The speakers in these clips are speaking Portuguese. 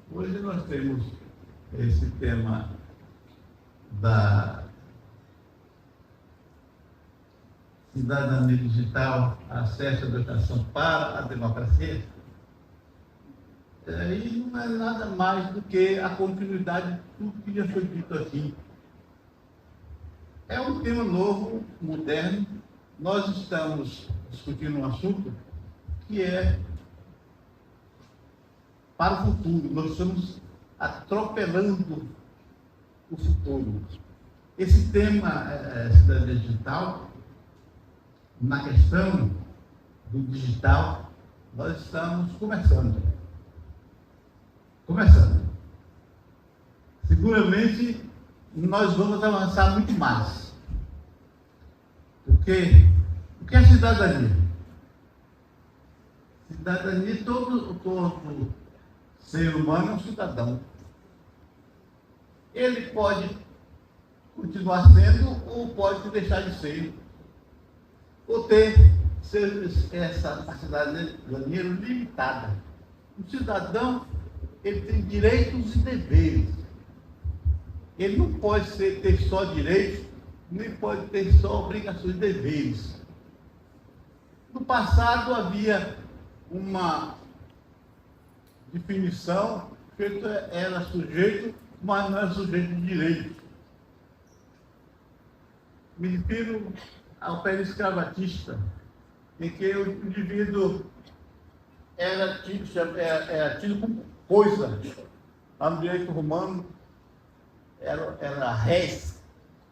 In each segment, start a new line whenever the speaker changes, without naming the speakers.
Hoje nós temos esse tema da cidadania digital, acesso à educação para a democracia, e não é nada mais do que a continuidade de tudo que já foi dito aqui. É um tema novo, moderno. Nós estamos discutindo um assunto que é para o futuro. Nós estamos atropelando o futuro. Esse tema, cidadania digital, na questão do digital, nós estamos começando. Seguramente, nós vamos avançar muito mais. Porque o que é cidadania? Cidadania, todo ser humano é um cidadão. Ele pode continuar sendo ou pode deixar de ser. Ou ter essa cidadania limitada. O cidadão, ele tem direitos e deveres. Ele não pode ter só direitos, nem pode ter só obrigações e deveres. No passado havia uma definição, que era sujeito, mas não era sujeito de direito. Me refiro ao período escravatista, em que o indivíduo era tido como coisa. Lá no direito romano, era res,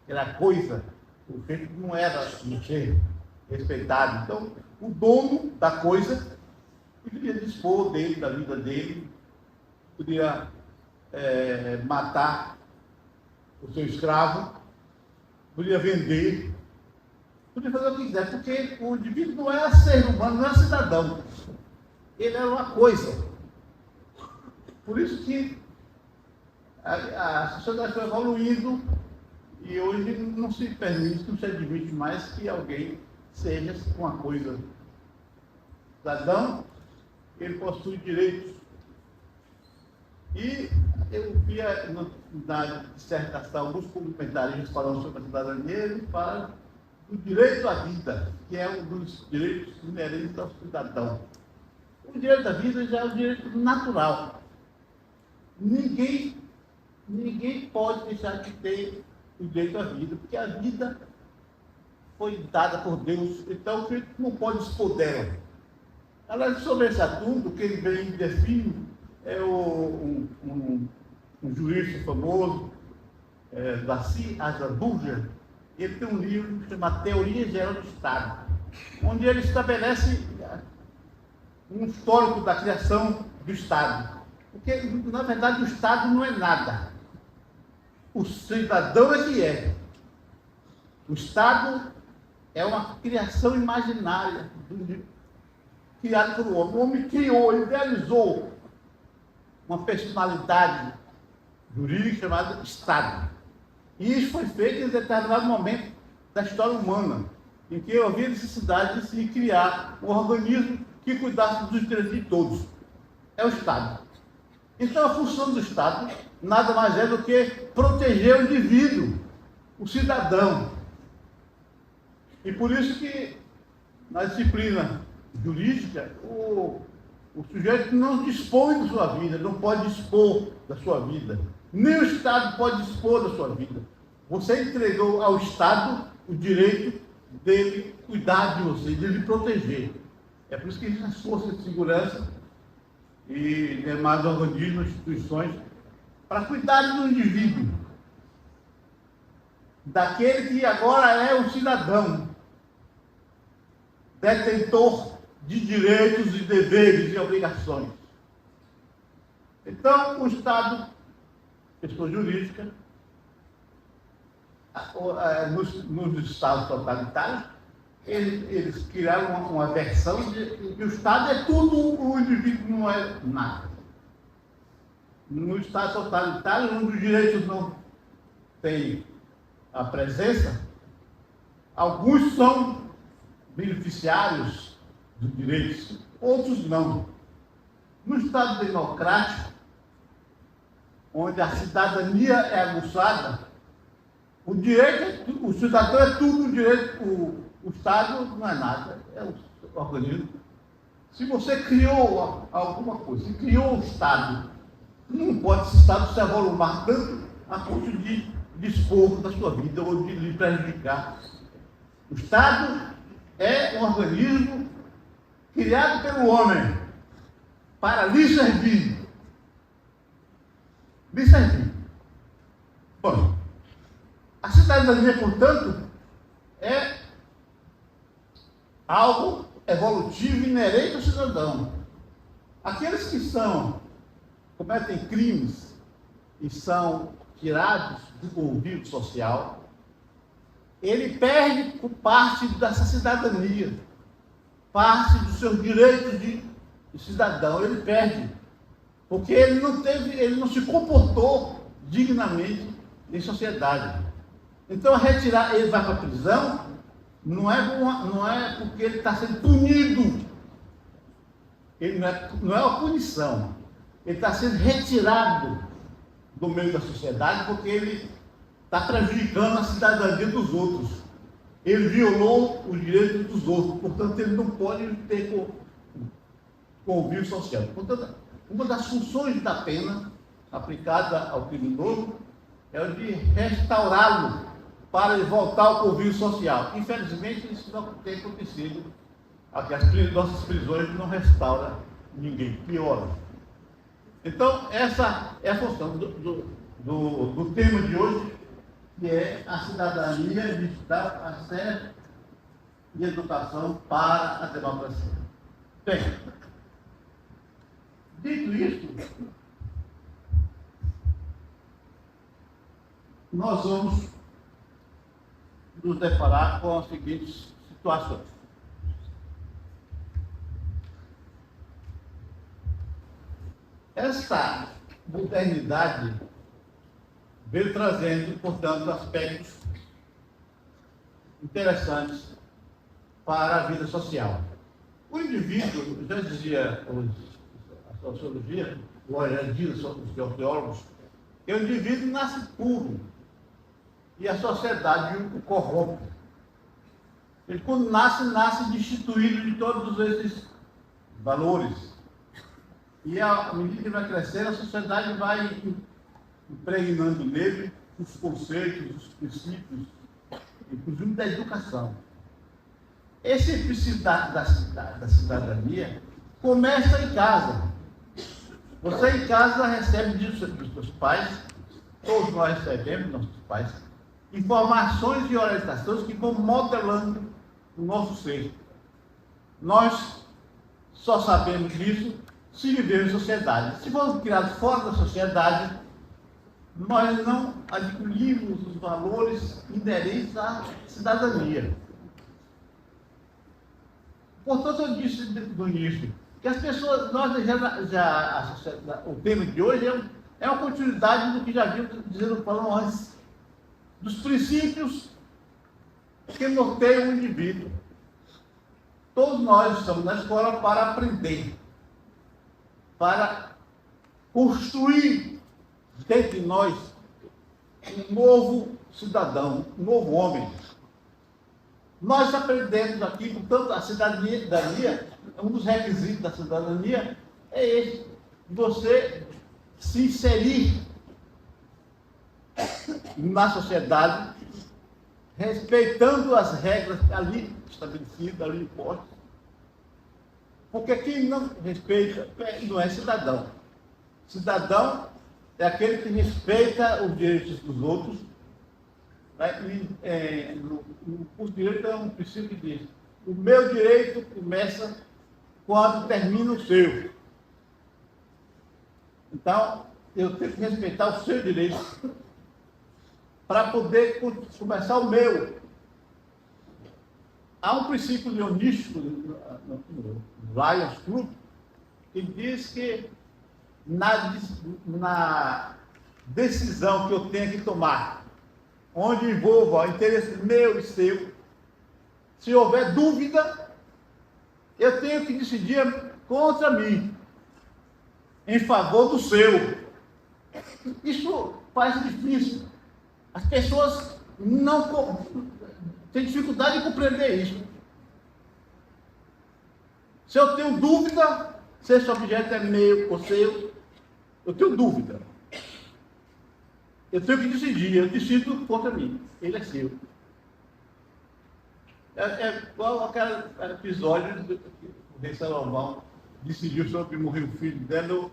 era coisa. O sujeito não era respeitado. Então, o dono da coisa podia dispor dele, da vida dele, podia matar o seu escravo, podia vender, podia fazer o que quiser, porque o indivíduo não é ser humano, não é cidadão. Ele é uma coisa. Por isso que a sociedade foi evoluindo e hoje não se permite, não se admite mais que alguém seja uma coisa. Cidadão, ele possui direitos. E eu via na dissertação alguns comentaristas falando sobre a cidadania, ele fala do direito à vida, que é um dos direitos inerentes ao cidadão. O direito à vida já é um direito natural. Ninguém pode deixar de ter o direito à vida, porque a vida foi dada por Deus, então ele não pode expor dela. Aliás, sobre esse assunto, quem vem define é um jurista famoso, Darcy Azaburger. Ele tem um livro chamado Teoria Geral do Estado, onde ele estabelece um histórico da criação do Estado. Porque, na verdade, o Estado não é nada. O cidadão é que é. O Estado é uma criação imaginária, criada pelo homem. O homem criou, idealizou uma personalidade jurídica chamada Estado. E isso foi feito em determinado momento da história humana, em que havia necessidade de se criar um organismo que cuidasse dos direitos de todos. É o Estado. Então, a função do Estado nada mais é do que proteger o indivíduo, o cidadão. E por isso que, na disciplina jurídica, o sujeito não dispõe da sua vida, não pode dispor da sua vida. Nem o Estado pode dispor da sua vida. Você entregou ao Estado o direito dele cuidar de você, de lhe proteger. É por isso que existem as forças de segurança e demais organismos, instituições, para cuidar do indivíduo, daquele que agora é um cidadão, detentor de direitos e deveres e obrigações. Então, o Estado, questão jurídica, nos Estados totalitários, eles criaram uma versão de que o Estado é tudo, o indivíduo não é nada. No Estado totalitário, onde os direitos não têm a presença, alguns são beneficiários dos direitos, outros não. No Estado democrático, onde a cidadania é aguçada, o cidadão é tudo, o direito, o Estado não é nada, é o organismo. Se você criou alguma coisa, se criou o Estado, não pode esse Estado se avolumar tanto a ponto de dispor da sua vida ou de lhe prejudicar. O Estado é um organismo criado pelo homem para lhe servir. Lhe servir. Bom, a cidadania, portanto, é algo evolutivo inerente ao cidadão. Aqueles que cometem crimes e são tirados do convívio social, ele perde parte dessa cidadania, parte dos seus direitos de cidadão, ele perde, porque ele não se comportou dignamente em sociedade. Então, ele vai para a prisão, não é porque ele está sendo punido, ele não é uma punição, ele está sendo retirado do meio da sociedade porque ele está prejudicando a cidadania dos outros. Ele violou os direitos dos outros, portanto, ele não pode ter convívio social. Portanto, uma das funções da pena aplicada ao criminoso é o de restaurá-lo para ele voltar ao convívio social. Infelizmente, isso não tem acontecido. As nossas prisões não restauram ninguém, piora. Então, essa é a função do tema de hoje, que é a cidadania digital, acesso e educação para a democracia. Bem, dito isso, nós vamos nos deparar com as seguintes situações. Essa modernidade veio trazendo, portanto, aspectos interessantes para a vida social. O indivíduo, já dizia a sociologia, ou já diz os teólogos, que o indivíduo nasce puro e a sociedade o corrompe. Ele, quando nasce destituído de todos esses valores. E à medida que vai crescendo, a sociedade vai impregnando nele os conceitos, os princípios, inclusive da educação. Esse princípio da cidadania começa em casa. Você em casa recebe dos seus pais, todos nós recebemos dos nossos pais, informações e orientações que vão modelando o nosso ser. Nós só sabemos disso se vivermos em sociedade. Se formos criados fora da sociedade, nós não adquirimos os valores inerentes à cidadania. Portanto, eu disse no início que as pessoas, o tema de hoje é uma continuidade do que já vimos falando antes, dos princípios que norteiam o indivíduo. Todos nós estamos na escola para aprender, para construir dentro de nós um novo cidadão, um novo homem. Nós aprendemos aqui, portanto, a cidadania, um dos requisitos da cidadania é esse, você se inserir na sociedade, respeitando as regras ali estabelecidas, ali impostas. Porque quem não respeita não é cidadão. Cidadão é aquele que respeita os direitos dos outros. No curso de direito é um princípio que diz: o meu direito começa quando termina o seu. Então, eu tenho que respeitar o seu direito para poder começar o meu. Há um princípio leonístico no Lions Club que diz que na decisão que eu tenho que tomar, onde envolva interesse meu e seu, se houver dúvida, eu tenho que decidir contra mim, em favor do seu. Isso parece difícil. As pessoas não têm dificuldade de compreender isso. Se eu tenho dúvida se esse objeto é meu ou seu, eu tenho dúvida. Eu tenho que decidir, eu decido contra mim. Ele é seu. É igual aquele episódio que o rei Salomão decidiu sobre morrer o filho dela.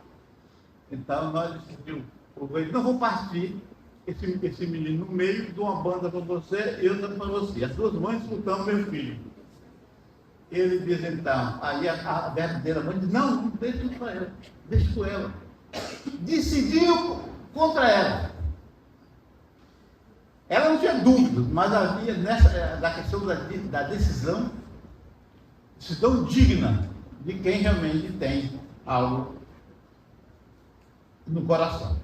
Então nós decidimos, o rei, não vou partir esse menino no meio de uma banda para você e outra para você. As duas mães disputando meu filho. Ele diz então, aí a verdadeira mãe diz, não deixa tudo para ela, deixa com ela. Decidiu contra ela. Ela não tinha dúvidas, mas havia na questão da decisão digna de quem realmente tem algo no coração.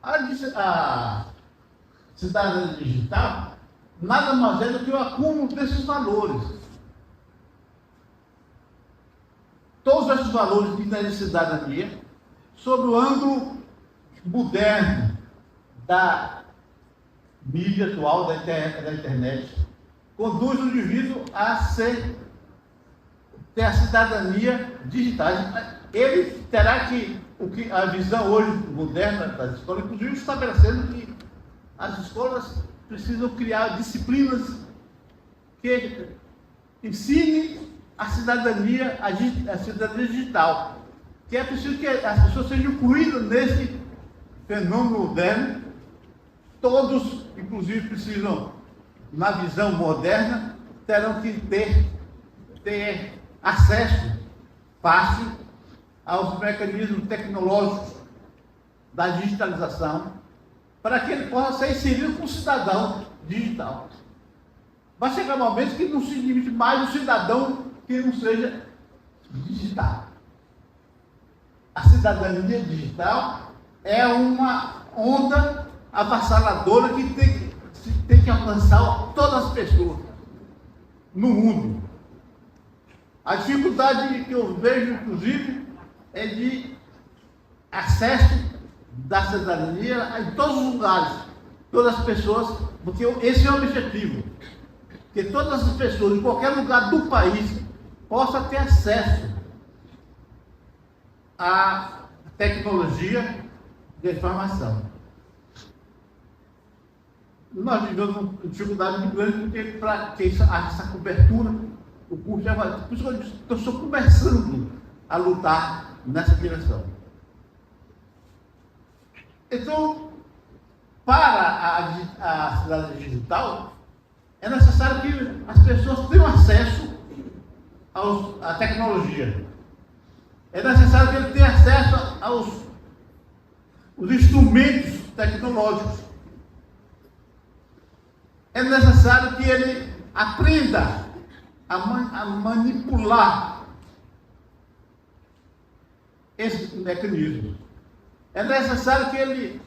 A cidadania digital nada mais é do que o acúmulo desses valores. Todos esses valores de cidadania, sob o ângulo moderno da mídia atual, da internet, conduz o indivíduo a ter a cidadania digital. Ele terá a visão hoje moderna das escolas, inclusive estabelecendo que as escolas precisam criar disciplinas que ensinem a cidadania digital, que é preciso que as pessoas sejam incluídas nesse fenômeno moderno. Todos, inclusive, precisam, na visão moderna, terão que ter acesso fácil aos mecanismos tecnológicos da digitalização, para que ele possa ser inserido como cidadão digital. Vai chegar um momento que não se limite mais um cidadão que não seja digital. A cidadania digital é uma onda avassaladora que tem que alcançar todas as pessoas no mundo. A dificuldade que eu vejo, inclusive, é de acesso da cidadania em todos os lugares, todas as pessoas, porque esse é o objetivo, que todas as pessoas, em qualquer lugar do país, possam ter acesso à tecnologia de informação. Nós vivemos uma dificuldade muito grande, porque para ter essa cobertura, o custo é valor. Por isso que eu estou começando a lutar nessa direção. Então, para a cidade digital, é necessário que as pessoas tenham acesso à tecnologia. É necessário que ele tenha acesso aos instrumentos tecnológicos. É necessário que ele aprenda a manipular esse mecanismo. É necessário que ele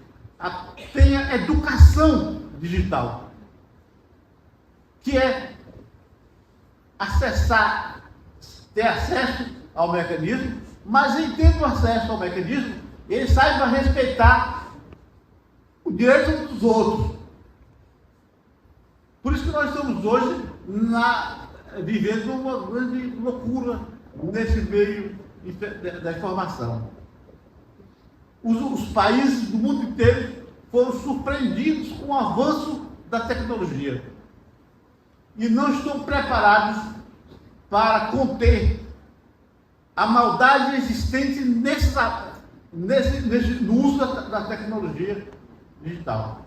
tenha educação digital, que é ter acesso ao mecanismo, mas em tendo acesso ao mecanismo, ele saiba respeitar o direito dos outros. Por isso que nós estamos hoje vivendo uma grande loucura nesse meio da informação. Os países do mundo inteiro foram surpreendidos com o avanço da tecnologia e não estão preparados para conter a maldade existente no uso da tecnologia digital.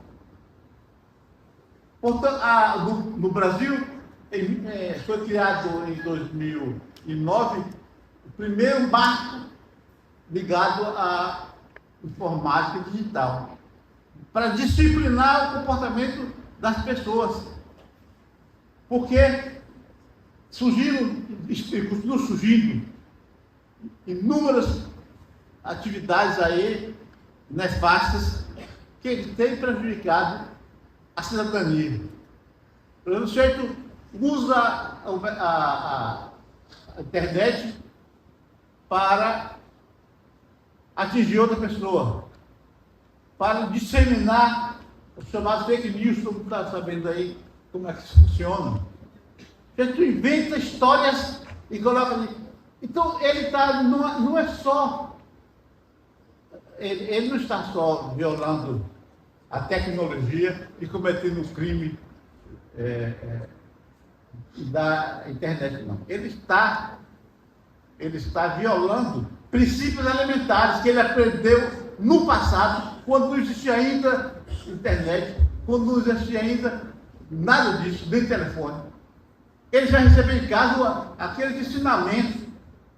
Portanto, no Brasil, foi criado em 2009 o primeiro marco ligado à informática digital, para disciplinar o comportamento das pessoas. Porque continuam surgindo inúmeras atividades aí nefastas que têm prejudicado a cidadania. O sujeito usa a internet para atingir outra pessoa, para disseminar os chamados fake news, todo mundo está sabendo aí como é que isso funciona. Tu inventa histórias e coloca ali. Então ele está, não é só, ele não está só violando a tecnologia e cometendo um crime da internet, não. Ele está violando princípios elementares que ele aprendeu no passado, quando não existia ainda internet, quando não existia ainda nada disso, nem telefone. Ele já recebeu em casa aqueles ensinamentos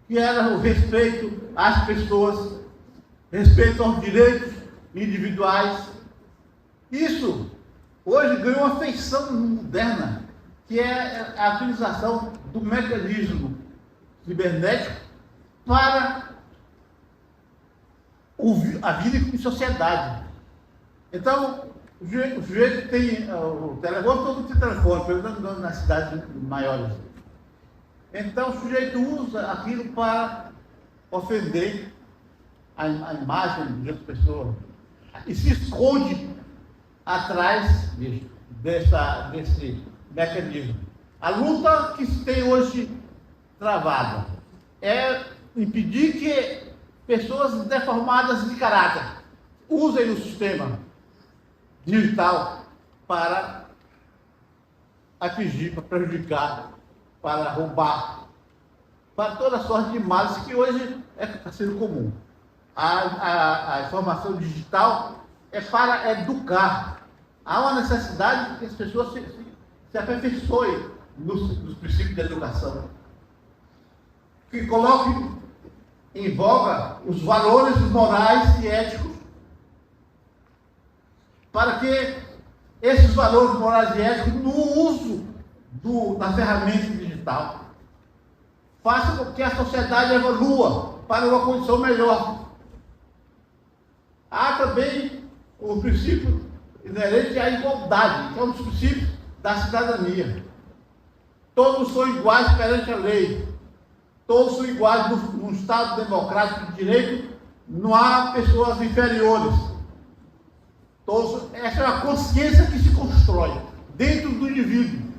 que eram o respeito às pessoas, respeito aos direitos individuais. Isso hoje ganhou uma feição moderna, que é a utilização do mecanismo cibernético para a vida em sociedade. Então, o sujeito tem o telefone, todo mundo tem telefone, pelo menos nas cidades maiores. Então, o sujeito usa aquilo para ofender a imagem de outra pessoa e se esconde atrás desse mecanismo. A luta que se tem hoje travada é impedir que pessoas deformadas de caráter usem o sistema digital para atingir, para prejudicar, para roubar, para toda sorte de males que hoje está sendo comum. A informação digital é para educar. Há uma necessidade que as pessoas se aperfeiçoem nos princípios da educação, que coloquem em voga os valores morais e éticos, para que esses valores morais e éticos, no uso da ferramenta digital, façam com que a sociedade evolua para uma condição melhor. Há também o princípio inerente à igualdade, que é um dos princípios da cidadania. Todos são iguais perante a lei. Todos são iguais num Estado democrático de direito, não há pessoas inferiores. Essa é uma consciência que se constrói dentro do indivíduo.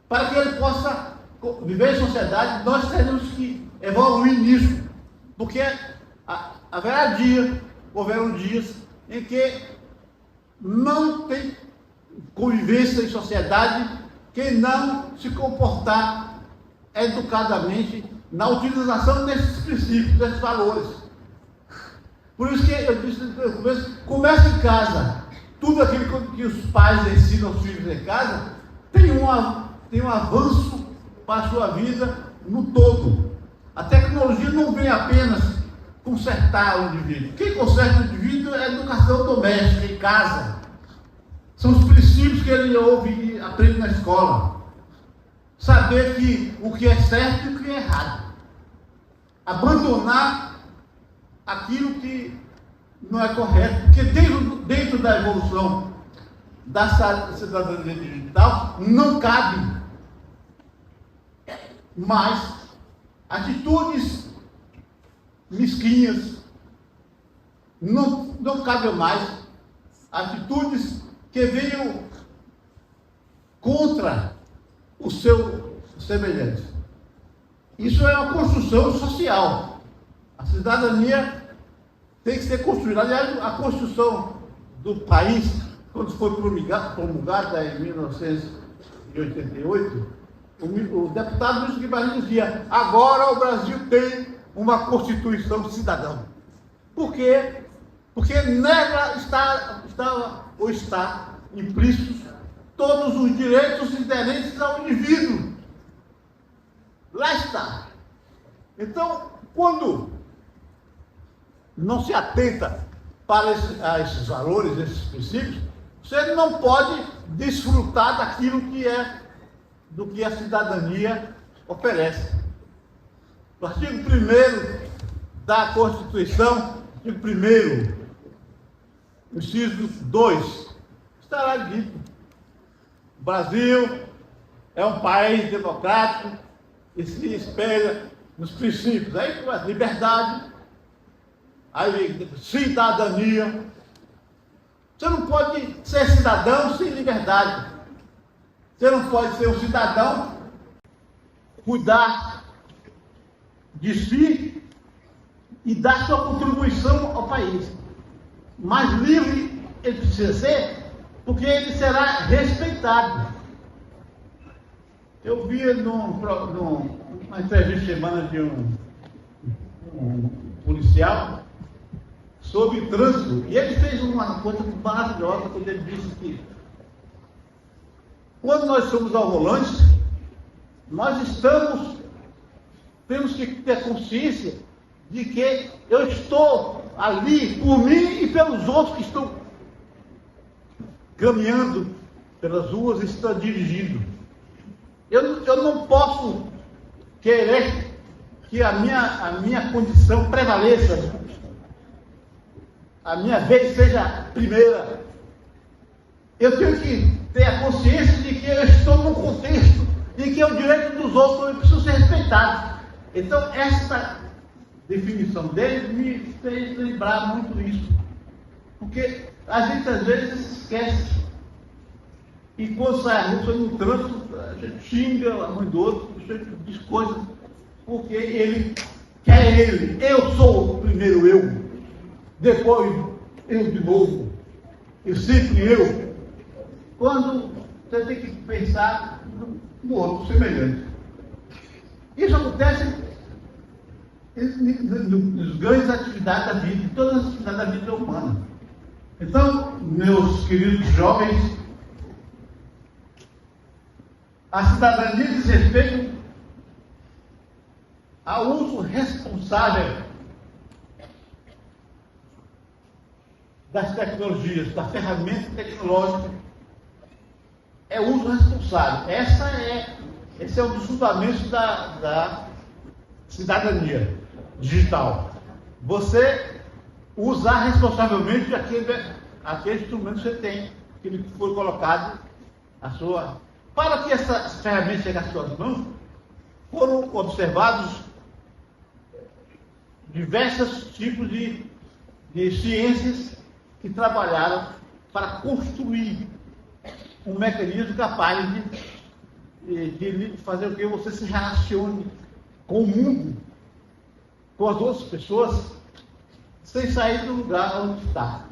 Para que ele possa viver em sociedade, nós teremos que evoluir nisso. Porque houveram dias em que não tem convivência em sociedade quem não se comportar educadamente na utilização desses princípios, desses valores. Por isso que eu disse no começo, começa em casa. Tudo aquilo que os pais ensinam aos filhos em casa tem um avanço para a sua vida no todo. A tecnologia não vem apenas consertar o indivíduo. Quem conserta o indivíduo é a educação doméstica, em casa. São os princípios que ele ouve e aprende na escola. Saber o que é certo e o que é errado. Abandonar aquilo que não é correto, porque dentro da evolução da cidadania digital não cabe mais atitudes mesquinhas, não cabe mais atitudes que venham contra o seu semelhante. Isso é uma construção social. A cidadania tem que ser construída. Aliás, a Constituição do país, quando foi promulgada em 1988, o deputado Luiz Guimarães dizia: agora o Brasil tem uma Constituição cidadã. Por quê? Porque nela está implícitos todos os direitos inerentes ao indivíduo. Lá está. Então, quando não se atenta para esses valores, esses princípios, você não pode desfrutar daquilo do que a cidadania oferece. O artigo 1º da Constituição, artigo 1º, inciso 2, estará dito: o Brasil é um país democrático e se espelha nos princípios, aí com a liberdade, Aí, cidadania. Você não pode ser cidadão sem liberdade. Você não pode ser um cidadão, cuidar de si e dar sua contribuição ao país. Mas livre ele precisa ser, porque ele será respeitado. Eu vi numa entrevista semana de um policial sobre trânsito, e ele fez uma coisa maravilhosa quando ele disse que quando nós somos ao volante, nós temos que ter consciência de que eu estou ali por mim e pelos outros que estão caminhando pelas ruas e estão dirigindo. Eu não posso querer que a minha condição prevaleça, a minha vez seja primeira. Eu tenho que ter a consciência de que eu estou num contexto em que o direito dos outros precisa ser respeitado. Então, essa definição dele me fez lembrar muito isso. Porque a gente às vezes esquece. E quando sai a rua, no trânsito, a gente xinga a mãe do outro, a gente diz coisas, porque ele quer ele. Eu sou primeiro eu, depois eu de novo, e sempre eu. Quando você tem que pensar no outro semelhante. Isso acontece nos ganhos da atividade da vida, em todas as atividades da vida humana. Então, meus queridos jovens, a cidadania diz respeito ao uso responsável das tecnologias, da ferramenta tecnológica. É uso responsável. Esse é um dos fundamentos da cidadania digital. Você usar responsavelmente aquele instrumento que você tem, aquele que foi colocado à sua... Para que essa ferramenta chegue às suas mãos, foram observados diversos tipos de ciências que trabalharam para construir um mecanismo capaz de fazer com que você se relacione com o mundo, com as outras pessoas, sem sair do lugar onde está.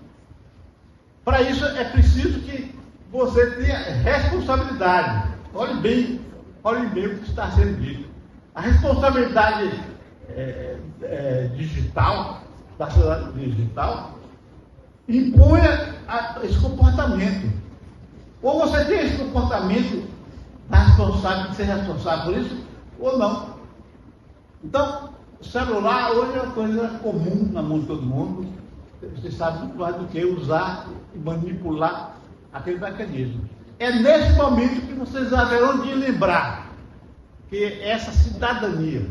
Para isso é preciso que você tenha responsabilidade. Olhe bem o que está sendo dito. A responsabilidade digital, da sociedade digital, impõe esse comportamento. Ou você tem esse comportamento de ser responsável por isso, ou não. Então, o celular hoje é uma coisa comum na mão de todo mundo. Você sabe muito mais do que usar e manipular aquele mecanismo. É nesse momento que vocês haverão de lembrar que essa cidadania,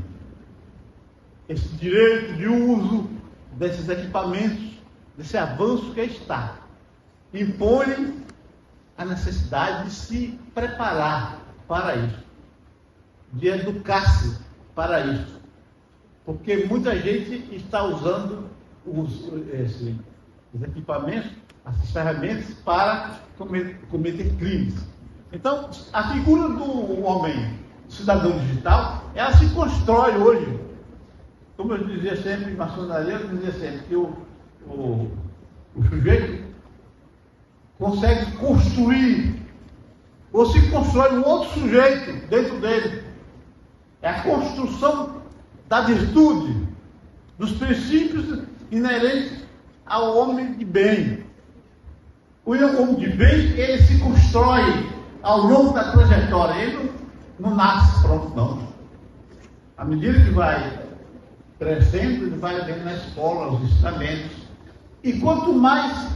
esse direito de uso desses equipamentos, desse avanço que está, impõe a necessidade de se preparar para isso, de educar-se para isso. Porque muita gente está usando esses equipamentos, essas ferramentas para cometer crimes. Então, a figura do homem cidadão digital, ela se constrói hoje. Como eu dizia sempre em maçonaria, eu dizia sempre que o sujeito consegue construir, ou se constrói um outro sujeito dentro dele. É a construção da virtude, dos princípios inerentes ao homem de bem. O homem de bem, ele se constrói ao longo da trajetória. Ele não nasce pronto, não. À medida que vai crescendo, ele vai vendo na escola os ensinamentos. E quanto mais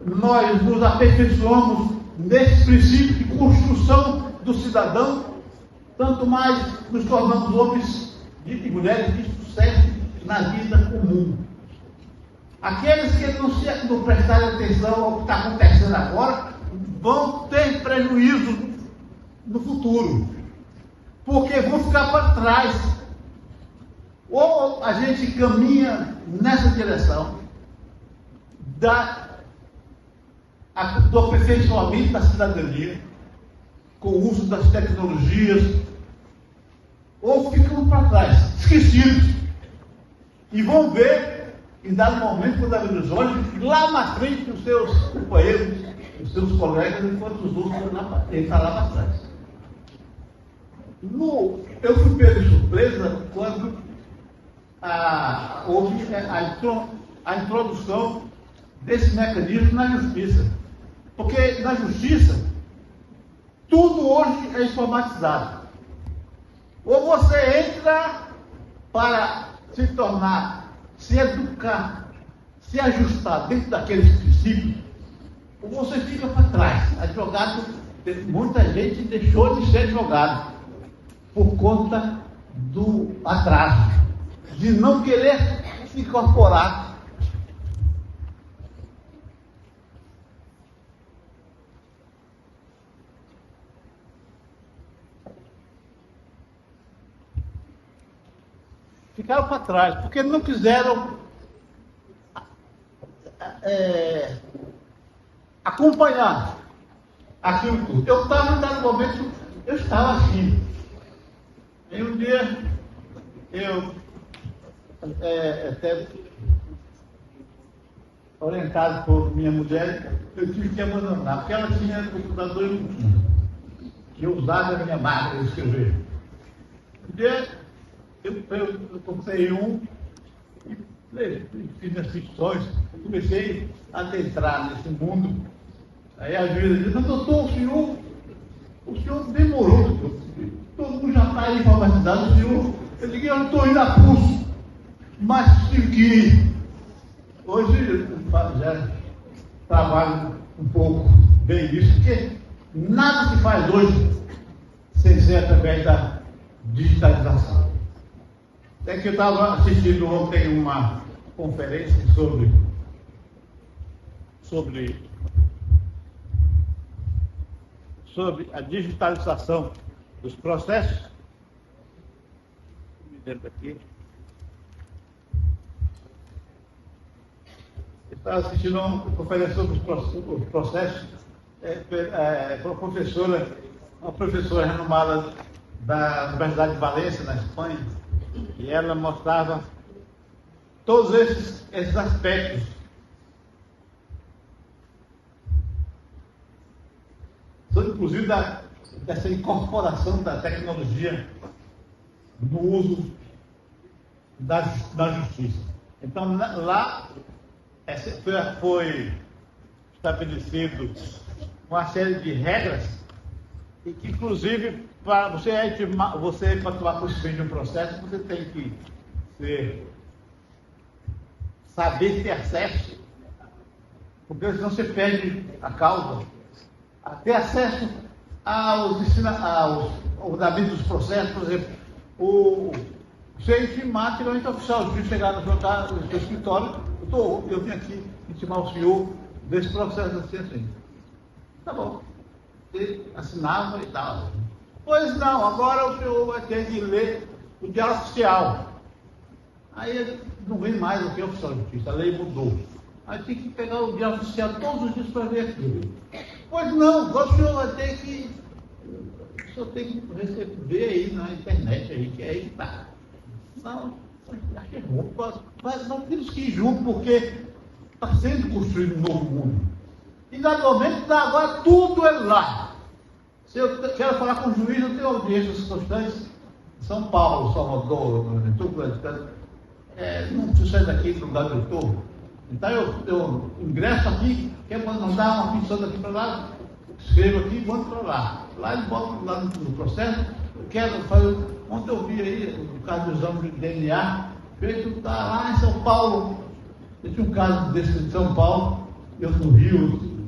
nós nos aperfeiçoamos nesse princípio de construção do cidadão, tanto mais nos tornamos homens e mulheres de sucesso na vida comum. Aqueles que não prestarem atenção ao que está acontecendo agora vão ter prejuízo no futuro, porque vão ficar para trás. Ou a gente caminha nessa direção do aperfeiçoamento da cidadania, com o uso das tecnologias, ou ficam para trás, esquecidos. E vão ver, em dado momento, quando abrir os olhos, lá na frente os seus companheiros, os seus colegas, enquanto os outros estão lá para trás. Eu fui pego de surpresa quando houve a introdução desse mecanismo na justiça. Porque na justiça, tudo hoje é informatizado. Ou você entra para se tornar, se educar, se ajustar dentro daqueles princípios, ou você fica para trás. Advogado, muita gente deixou de ser advogado por conta do atraso, de não querer se incorporar. Ficaram para trás, porque não quiseram acompanhar aquilo tudo. Eu estava, em dado momento, eu estava assim. E um dia, eu, até orientado por minha mulher, eu tive que abandonar, porque ela tinha computador e não tinha. E eu usava a minha máquina de escrever. Um dia, eu comprei um e fiz minhas ficções, eu comecei a adentrar nesse mundo. Aí a juíza disse: "Mas doutor, o senhor demorou, todo mundo já está informatizado, o senhor." Eu digo: "Eu não estou indo a curso, mas tive que ir." Hoje eu já trabalho um pouco bem isso, porque nada se faz hoje sem ser através da digitalização. Até que eu estava assistindo ontem uma conferência sobre a digitalização dos processos. Me lembro aqui. Eu estava assistindo uma conferência sobre os processos, uma professora renomada da Universidade de Valência, na Espanha, e ela mostrava todos esses aspectos. Inclusive dessa incorporação da tecnologia no uso da justiça. Então, lá foi estabelecido uma série de regras e que, inclusive, para você para tomar conhecimento de um processo, você tem que saber ter acesso, porque senão você perde a causa. Ter acesso aos ordenamentos dos processos, por exemplo, você intimar, antigamente o oficial de justiça chegar no seu escritório: eu vim aqui intimar o senhor desse processo assim. Tá bom. Ele assinava e tal. Pois não, agora o senhor vai ter que ler o diário oficial. Aí ele não vem mais o que é oficial de justiça, a lei mudou. Aí tem que pegar o diário oficial todos os dias para ver aquilo. Pois não, agora o senhor vai ter que. O senhor tem que receber aí na internet aí, que aí tá. Não, acho que é roupa. Mas não temos que ir junto, porque está sendo construído um novo mundo. E naturalmente agora tudo é lá. Se eu quero falar com o juiz, eu tenho audiências constantes em São Paulo, Salvador, tudo. Não preciso sair daqui do lugar que eu estou. Então eu ingresso aqui, quero mandar uma ficção daqui para lá, escrevo aqui e mando para lá. Lá eles botam lá no processo. Eu quero fazer. Ontem eu vi aí o caso do exame de DNA, feito está lá em São Paulo. Eu tinha um caso desse de São Paulo, eu no Rio.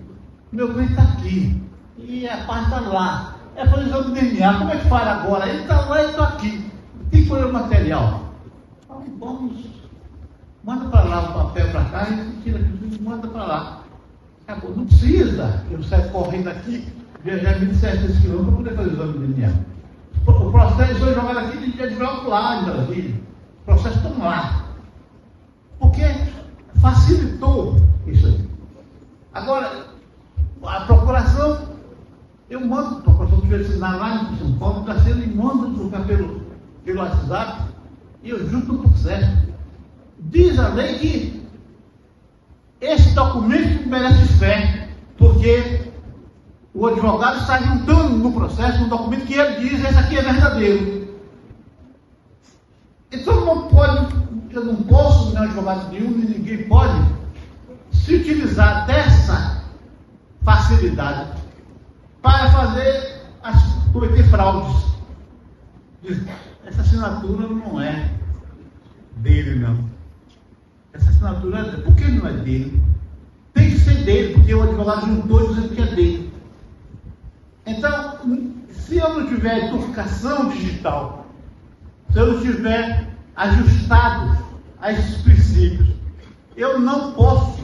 Meu cliente está aqui. E a parte está lá. É fazer o exame de DNA. Como é que faz agora? Ele está lá e eu estou aqui. Tem que pôr o material. Então, vamos. Manda para lá o papel para cá e tira aqui e manda para lá. Acabou. Não precisa eu sair correndo aqui, viajar 1.700 quilômetros para poder fazer o exame de DNA. O processo foi jogado aqui e já jogado lá em Brasília. Os processos estão lá. porque facilitou isso aí. Agora, a procuração, eu mando a procuração universitária lá em São Paulo, está sendo em mando pelo WhatsApp, e eu junto um processo. Diz a lei que esse documento merece fé, porque o advogado está juntando no processo um documento que ele diz, esse aqui é verdadeiro. Então eu não posso, nem advogado nenhum, nem ninguém pode se utilizar dessa facilidade para cometer fraudes. Essa assinatura não é dele, não. Essa assinatura, por que não é dele? Tem que ser dele, porque o advogado juntou dizendo que é dele. Então, se eu não tiver educação digital, se eu não tiver ajustado a esses princípios, eu não posso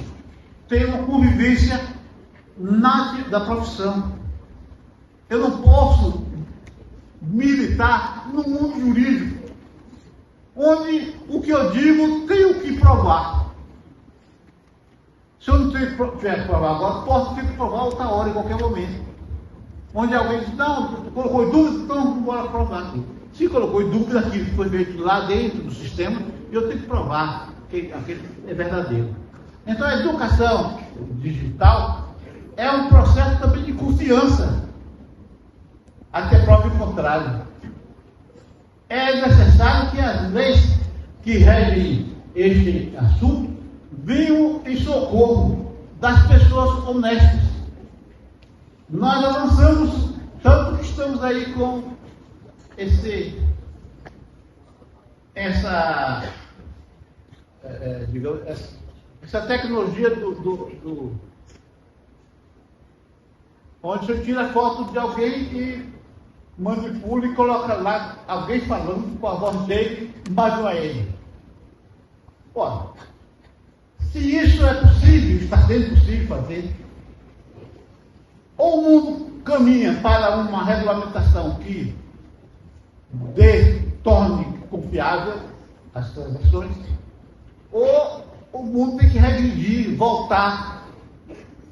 ter uma convivência da profissão. Eu não posso militar no mundo jurídico, onde o que eu digo tenho que provar. Se eu não tiver que provar agora, posso ter que provar outra hora, em qualquer momento. Onde alguém diz, não, colocou em dúvida, então vamos embora provar aqui. Se colocou em dúvida aquilo que foi feito lá dentro do sistema, eu tenho que provar que aquele é verdadeiro. Então a educação digital é um processo também de confiança, até próprio contrário. É necessário que as leis que regem este assunto venham em socorro das pessoas honestas. Nós avançamos tanto que estamos aí com essa tecnologia onde você tira foto de alguém e manipula e coloca lá alguém falando com a voz dele, mas não é ele. Ora, se isso é possível, está sendo possível fazer, ou o mundo caminha para uma regulamentação que torne confiável as transações, ou o mundo tem que regredir, voltar,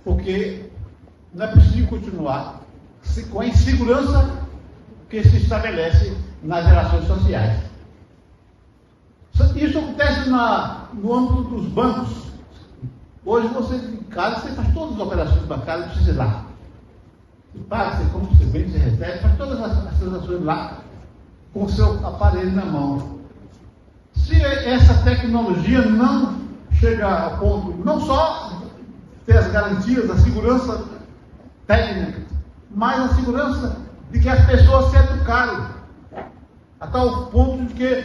porque não é possível continuar com a insegurança que se estabelece nas relações sociais. Isso acontece no âmbito dos bancos. Hoje você em casa, você faz todas as operações bancárias, não precisa ir lá. Você paga, você compra, você vende, você recebe, faz todas as transações lá com o seu aparelho na mão. Se essa tecnologia não chega ao ponto, não só ter as garantias, a segurança técnica, mas a segurança de que as pessoas se educaram, a tal ponto de que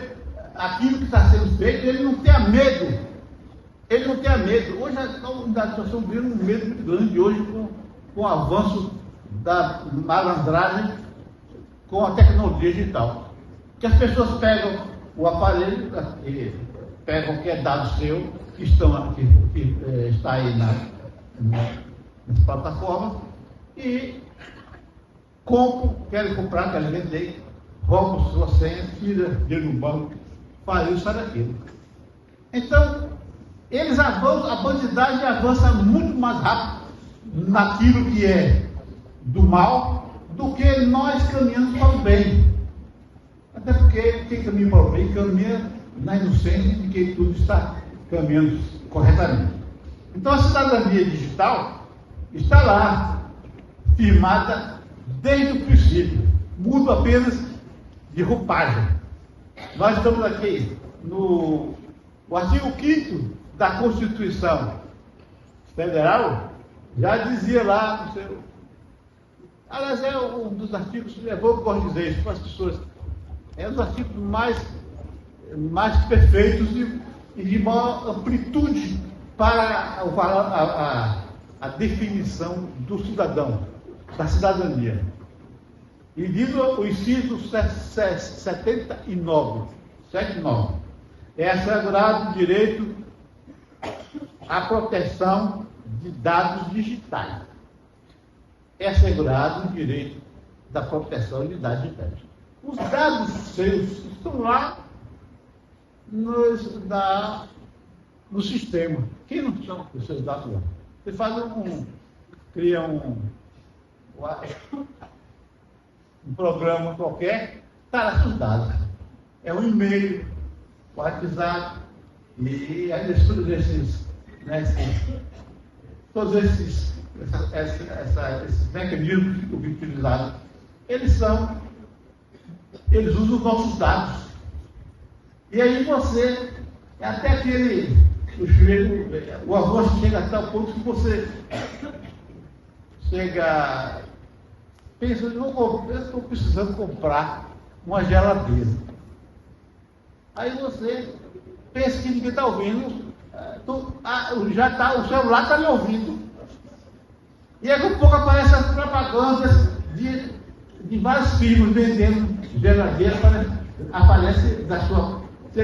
aquilo que está sendo feito, ele não tenha medo. Ele não tenha medo. Hoje a situação vira um medo muito grande hoje com o avanço da malandragem com a tecnologia digital. Que as pessoas pegam o aparelho, pegam qualquer dado seu, que está aí nas plataformas, e querem comprar, querem vender, roubam sua senha, tira dinheiro no banco, faz isso, faz aquilo. Então, eles avançam, a bandidagem avança muito mais rápido naquilo que é do mal do que nós caminhamos para o bem. Até porque quem caminha para o bem caminha na inocência de que tudo está caminhando corretamente. Então a cidadania digital está lá, firmada desde o princípio. Muda apenas de roupagem. Nós estamos aqui no artigo 5º da Constituição Federal, já dizia lá no seu. Aliás, é um dos artigos, eu gosto de dizer isso para as pessoas, é um dos artigos mais perfeitos e de maior amplitude para a definição do cidadão, da cidadania. E diz o inciso 79, é assegurado o direito à proteção de dados digitais. É assegurado o direito da proteção de dados digitais. Os dados seus estão lá no sistema. Quem não são os seus dados lá? Você cria um programa qualquer, está lá seus dados. É um e-mail, WhatsApp, e aí todos esses mecanismos utilizados, eles usam os nossos dados. E aí você, até o avanço chega a tal ponto que você pensa, eu estou precisando comprar uma geladeira. Aí você pensa que ninguém está ouvindo, o celular está me ouvindo. E aí, daqui a pouco aparecem as propagandas de várias firmas vendendo geladeira, aparece da sua. Você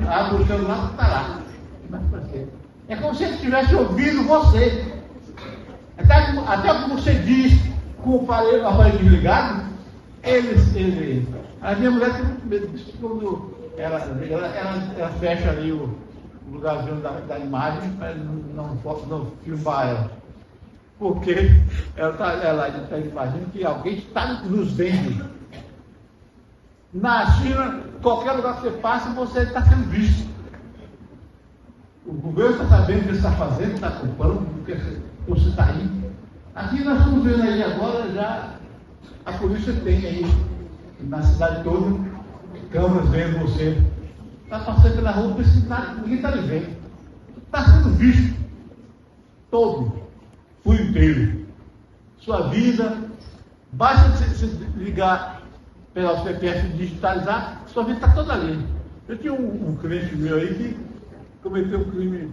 abre o celular e está lá. É como se ele estivesse ouvindo você. Até como você diz, com o aparelho desligado, a minha mulher tem muito medo disso quando ela fecha ali o lugarzinho da imagem para não filmar ela. Porque ela está imaginando que alguém está nos vendo. Na China, qualquer lugar que você passa, você está sendo visto. O governo está sabendo o que você está fazendo, está comprando, porque você está indo. Aqui nós estamos vendo aí agora, já a polícia tem aí, na cidade toda, câmeras vendo você. Está passando pela rua, ninguém está lhe vendo. Está sendo visto todo, por inteiro. Sua vida, basta se ligar pela CPF digitalizar, sua vida está toda ali. Eu tinha um cliente meu aí que cometeu um crime,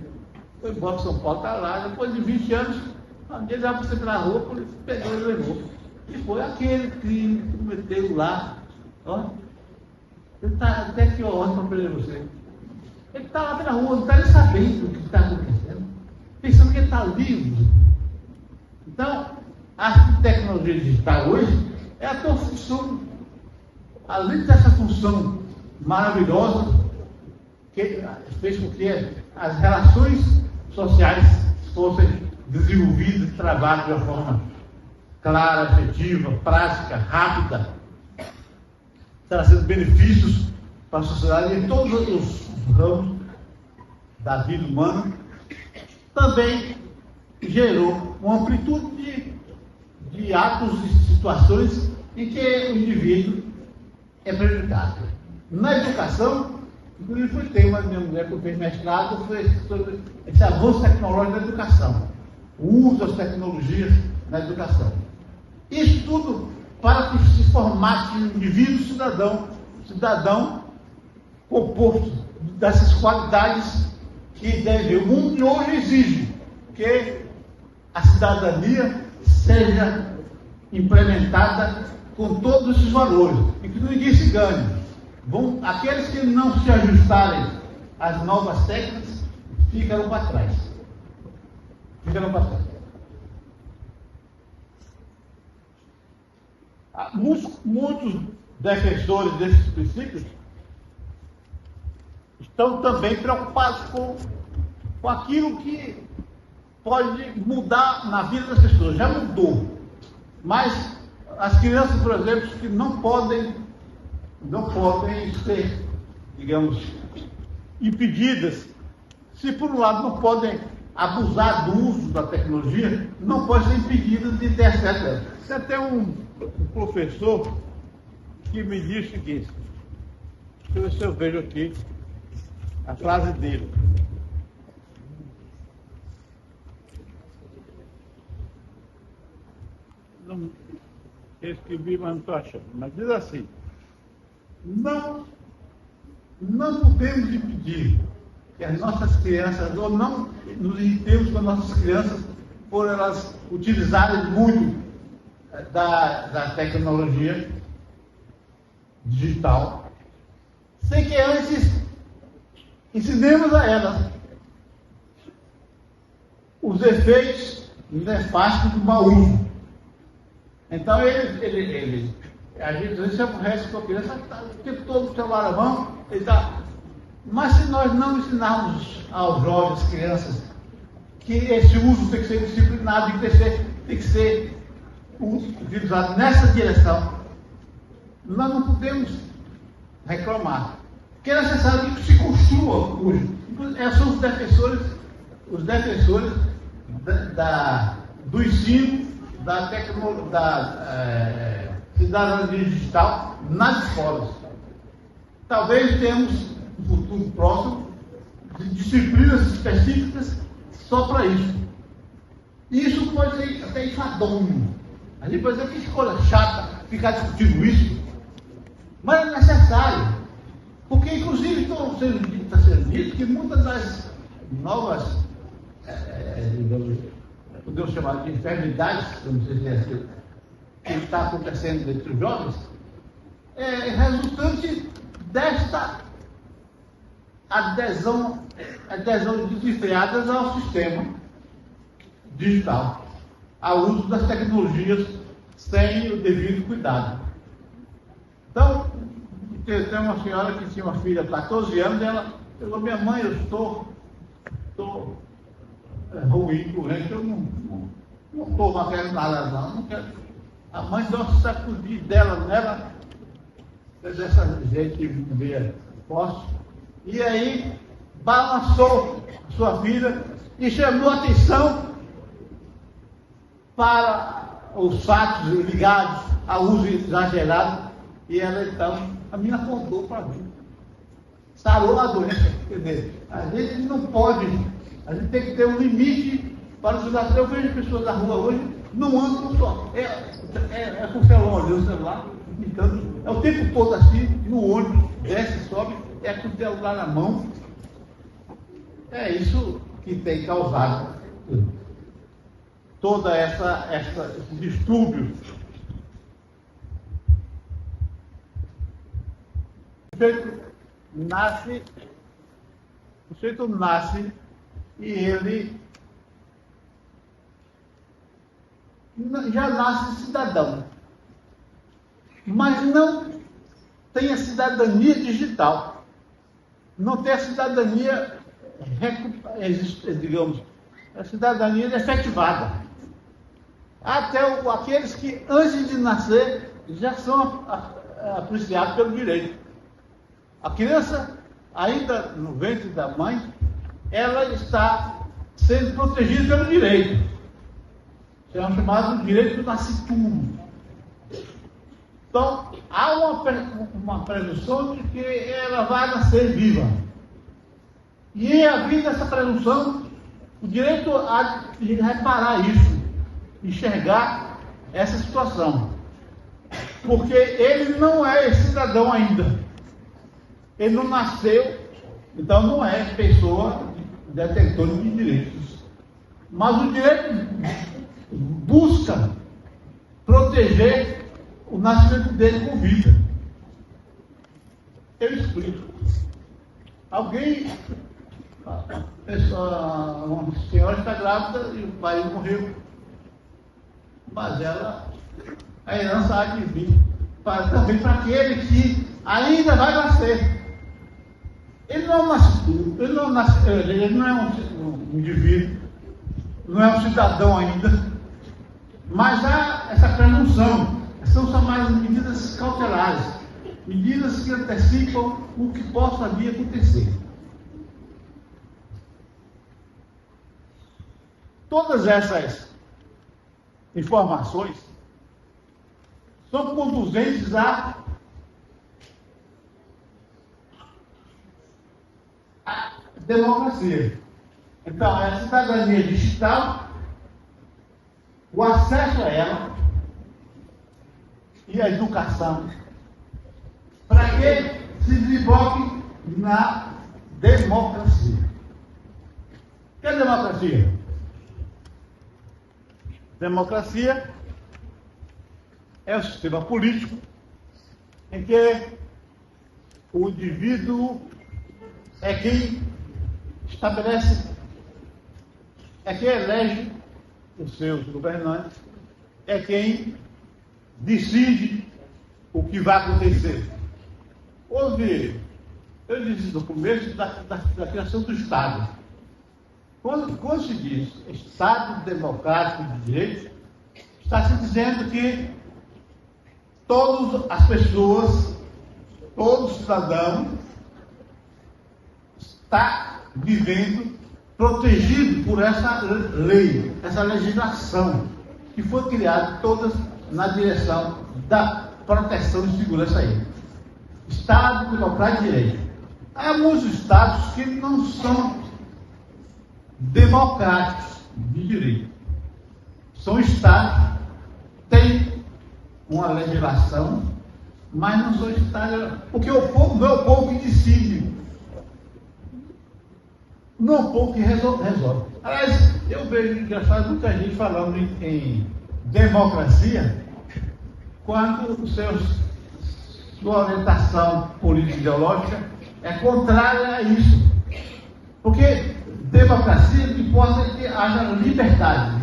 foi embora para São Paulo, está lá, depois de 20 anos, ele vai você pela rua, a polícia pegou e levou. E foi aquele crime que cometeu lá. Ó, ele está até aqui horas para prender você. Ele está lá pela rua, não está nem sabendo o que está acontecendo, pensando que ele está livre. Então, a tecnologia digital hoje é a tua função. Além dessa função maravilhosa, que fez com que as relações sociais fossem desenvolvidas, trabalhadas de uma forma clara, efetiva, prática, rápida, trazendo benefícios para a sociedade em todos os ramos da vida humana, também gerou uma amplitude de atos e situações em que o indivíduo é prejudicado. Na educação, inclusive foi tema da minha mulher que fez mestrado, foi sobre esse avanço tecnológico da educação, o uso das tecnologias na educação. Isso tudo para que se formate um indivíduo cidadão composto dessas qualidades que deve. O mundo hoje exige que a cidadania seja implementada com todos esses valores, e que ninguém se engane. Aqueles que não se ajustarem às novas técnicas ficarão para trás. Muitos defensores desses princípios estão também preocupados com aquilo que pode mudar na vida das pessoas. Já mudou, mas as crianças, por exemplo, que não podem ser, digamos, impedidas, se por um lado não podem abusar do uso da tecnologia, não podem ser impedidas de ter acesso a ela. Tem até um professor que me disse o seguinte, deixa eu ver se eu vejo aqui a frase dele. Não, eu escrevi, mas não estou achando. Mas diz assim: não podemos impedir que as nossas crianças, ou não nos irritemos com as nossas crianças por elas utilizarem muito da tecnologia digital, sem que antes ensinemos a elas os efeitos nefastos do mau uso. Então a gente se aborrece com a criança, está o tempo todo o celular na mão, ele está
Mas se nós não ensinarmos aos jovens, crianças, que esse uso tem que ser disciplinado, tem que ser utilizado nessa direção, nós não podemos reclamar. Porque é necessário que se construa hoje. São os defensores do ensino, da cidadania digital nas escolas. Talvez tenhamos no futuro próximo disciplinas específicas só para isso. E isso pode ser até enfadonho. A gente pode dizer que escola chata ficar discutindo isso, mas é necessário. Porque, inclusive, está sendo dito que muitas das novas, podemos chamar de enfermidades, não sei se é assim, que está acontecendo entre os jovens, é resultante desta adesão desenfreada ao sistema digital, ao uso das tecnologias sem o devido cuidado. Então, tem uma senhora que tinha uma filha de 14 anos, e ela falou: minha mãe, eu estou ruim, doente, eu não estou mais querendo nada, não quero. A mãe deu um sacudinho nela, dessa gente meio forte, e aí balançou a sua filha e chamou a atenção para os fatos ligados ao uso exagerado, e ela então, a menina acordou para mim, sarou a doença. Quer dizer, a gente não pode, a gente tem que ter um limite para o celular. Eu vejo pessoas na rua hoje, não andam só, é com o celular, então, é o tempo todo assim, no ônibus, desce, sobe, é com o celular na mão. É isso que tem causado toda esse distúrbio. O sujeito nasce e ele já nasce cidadão, mas não tem a cidadania digital, não tem a cidadania, digamos, a cidadania efetivada. Até aqueles que antes de nascer já são apreciados pelo direito. A criança, ainda no ventre da mãe, ela está sendo protegida pelo direito. Isso é chamado direito do nascituro. Então, há uma presunção de que ela vai nascer viva. E havendo essa presunção, o direito há de reparar isso, enxergar essa situação. Porque ele não é cidadão ainda. Ele não nasceu, então não é pessoa detentora de direitos. Mas o direito busca proteger o nascimento dele com vida. Eu explico. Uma senhora está grávida e o pai morreu. Mas a herança há de vir também para aquele que ainda vai nascer. Ele não nasce tudo, ele não é um indivíduo, não é um cidadão ainda, mas há essa presunção. São chamadas medidas cautelares, medidas que antecipam o que possa vir a acontecer. Todas essas informações são conduzentes à democracia. Então, a cidadania digital, o acesso a ela e a educação, para que se desemboque na democracia. O que é democracia? Democracia é o sistema político em que o indivíduo é quem estabelece, é quem elege os seus governantes, é quem decide o que vai acontecer. Houve Eu disse no começo da criação do Estado. Quando se diz Estado democrático de direito, está se dizendo que todas as pessoas, todo cidadão está vivendo protegido por essa lei, essa legislação, que foi criada todas na direção da proteção e segurança aí. Estado democrático de direito. Há alguns estados que não são democráticos de direito. São estados que têm uma legislação, mas não são estados, porque o povo não é o povo que decide. Não é o povo que resolve. Aliás, eu vejo engraçado muita gente falando em democracia quando sua orientação política e ideológica é contrária a isso. Porque democracia, o que importa é que haja liberdade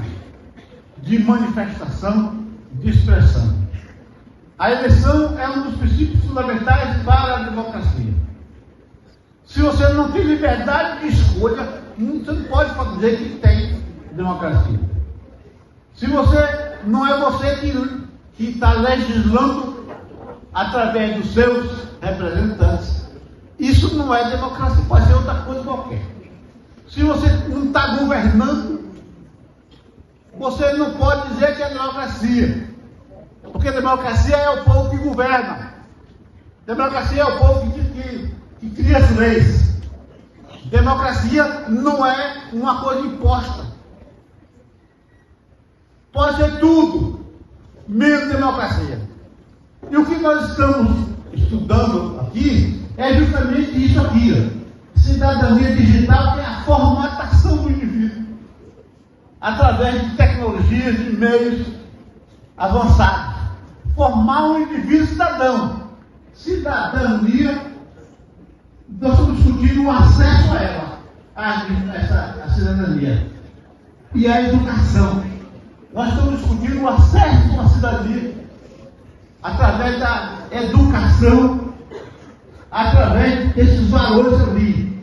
de manifestação, de expressão. A eleição é um dos princípios fundamentais para a democracia. Se você não tem liberdade de escolha, você não pode dizer que tem democracia. Se você não é você que está legislando através dos seus representantes, isso não é democracia, pode ser outra coisa qualquer. Se você não está governando, você não pode dizer que é democracia, porque democracia é o povo que governa, democracia é o povo que cria as leis. Democracia não é uma coisa imposta. Pode ser tudo, menos democracia. E o que nós estamos estudando aqui é justamente isso aqui. Cidadania digital, que é a formatação do indivíduo através de tecnologias, de meios avançados. Formar um indivíduo cidadão. Cidadania, nós estamos discutindo o acesso a ela, a cidadania. E a educação. Nós estamos discutindo o acesso à cidadania através da educação, através desses valores ali,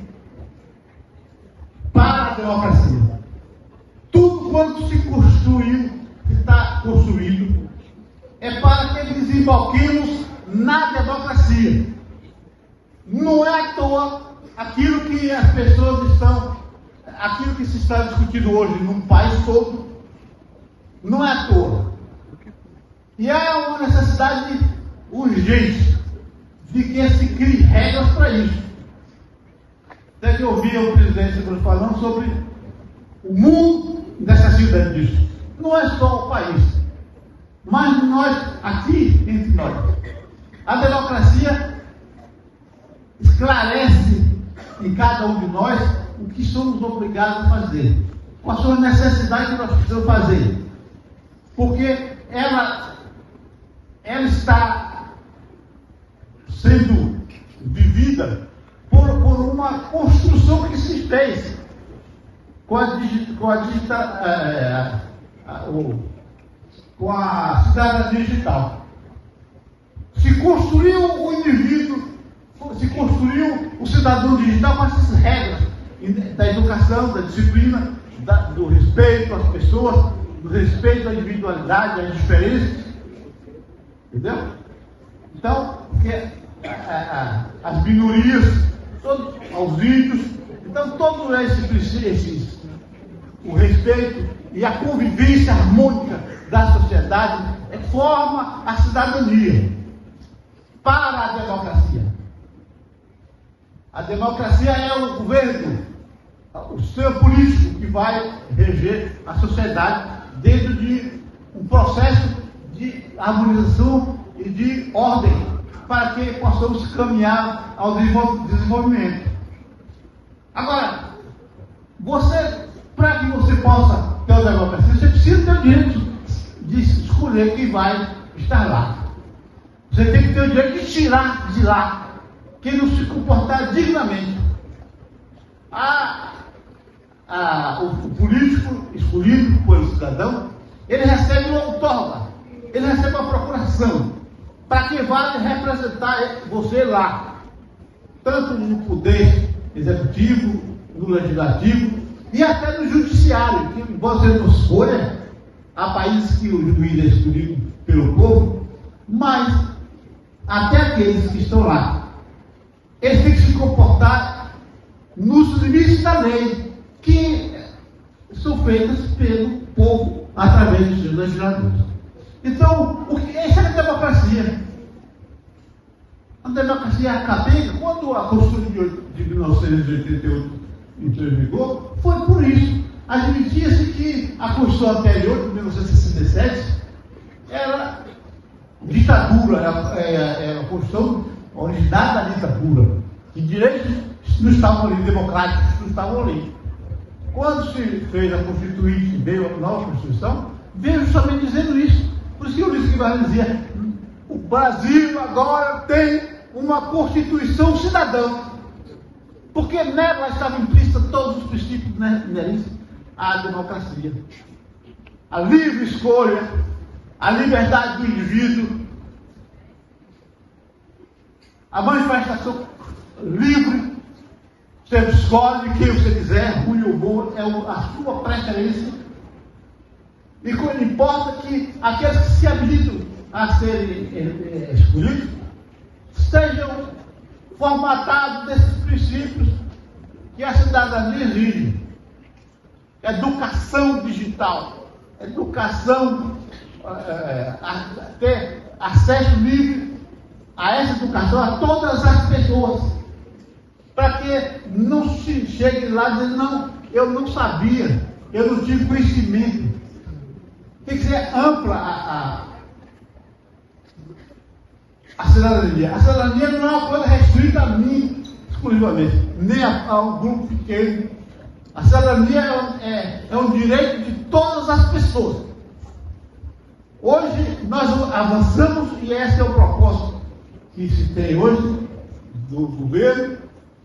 para a democracia. Tudo quanto se construiu, está construído, é para que desemboquemos na democracia. Não é à toa aquilo que as pessoas aquilo que se está discutindo hoje num país todo, não é à toa. E há uma necessidade urgente de que se crie regras para isso. Até que eu ouvi o presidente falando sobre o mundo necessita disso. Não é só o país, mas nós, aqui entre nós. A democracia esclarece em cada um de nós o que somos obrigados a fazer, quais são as necessidades que nós precisamos fazer, porque ela está sendo vivida por uma construção que se fez com a cidadania digital. Se construiu o indivíduo, se construiu o cidadão digital com essas regras da educação, da disciplina, do respeito às pessoas, do respeito à individualidade, às diferenças. Entendeu? Então, as minorias, aos índios, então todos o respeito e a convivência harmônica da sociedade forma a cidadania para a democracia. A democracia é o governo, o sistema político que vai reger a sociedade dentro de um processo de harmonização e de ordem para que possamos caminhar ao desenvolvimento. Agora, para que você possa ter uma democracia, você precisa ter o direito de escolher quem vai estar lá. Você tem que ter o direito de tirar de lá quem não se comportar dignamente. O político escolhido pelo cidadão, ele recebe uma outorga, ele recebe uma procuração para que vá representar você lá. tanto no poder executivo, no legislativo e até no judiciário, que embora seja uma escolha, há países que o juiz é escolhido pelo povo, mas até aqueles que estão lá, eles têm que se comportar nos limites da lei, que são feitas pelo povo através dos seus legisladores. Então, essa é a democracia. A democracia acadêmica, quando a Constituição de 1988 entrou em vigor, foi por isso. Admitia-se que a Constituição anterior, de 1967, era ditadura, era a Constituição originária da ditadura. E direitos não estavam ali, democráticos não estavam ali. Quando se fez a Constituinte, veio a nova Constituição, veio justamente dizendo isso. Por isso que o Luiz Guimarães dizia: o Brasil agora tem uma Constituição cidadã. Porque nela estavam implícitos todos os princípios inerentes à democracia. A livre escolha, a liberdade do indivíduo, a manifestação livre. Você escolhe quem você quiser, ruim ou bom, é a sua preferência. E não importa que aqueles que se habilitam a serem escolhidos sejam formatados desses princípios que a cidadania exige. Educação digital, educação, ter acesso livre a essa educação a todas as pessoas, para que não se chegue lá dizendo: não, eu não sabia, eu não tive conhecimento. Tem que ser ampla a cidadania. A cidadania não é uma coisa restrita a mim exclusivamente, nem a um grupo pequeno. A cidadania é um direito de todas as pessoas. Hoje nós avançamos, e esse é o propósito que se tem hoje do governo,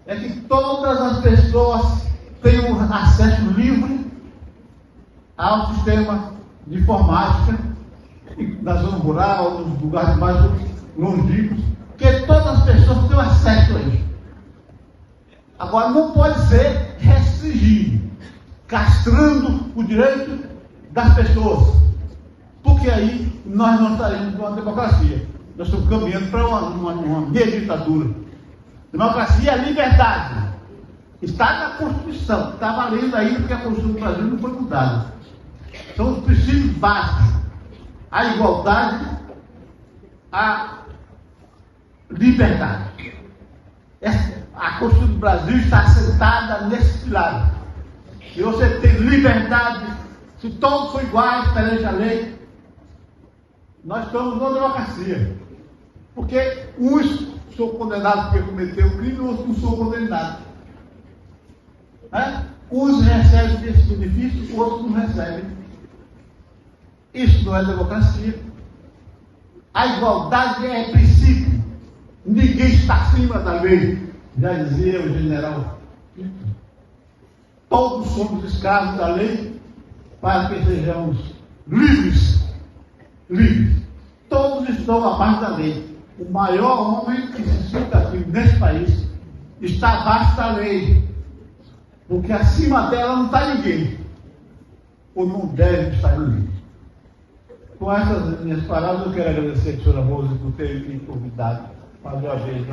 é que todas as pessoas tenham acesso livre ao sistema de informática, na zona rural, nos lugares mais longínquos, que todas as pessoas tenham acesso a isso. Agora, não pode ser restringido, castrando o direito das pessoas, porque aí nós não estaremos numa democracia. Nós estamos caminhando para uma meia ditadura. Democracia é liberdade. Está na Constituição, está valendo ainda, porque a Constituição do Brasil não foi mudada. São os princípios básicos: a igualdade, a liberdade. A Constituição do Brasil está assentada nesse pilar. Se você tem liberdade, se todos são iguais perante a lei, nós estamos numa democracia. Porque uns são condenados porque cometeram crime, outros não são condenados. Uns recebem esse benefício, outros não recebem. Isso não é democracia. A igualdade é princípio. Ninguém está acima da lei. Já dizia o general. Todos somos escravos da lei para que sejamos livres. Livres. Todos estão abaixo da lei. O maior homem que se sinta aqui nesse país está abaixo da lei. Porque acima dela não está ninguém. Ou não deve estar ninguém. Com essas minhas palavras, eu quero agradecer a senhora Rose por ter me convidado para a vez.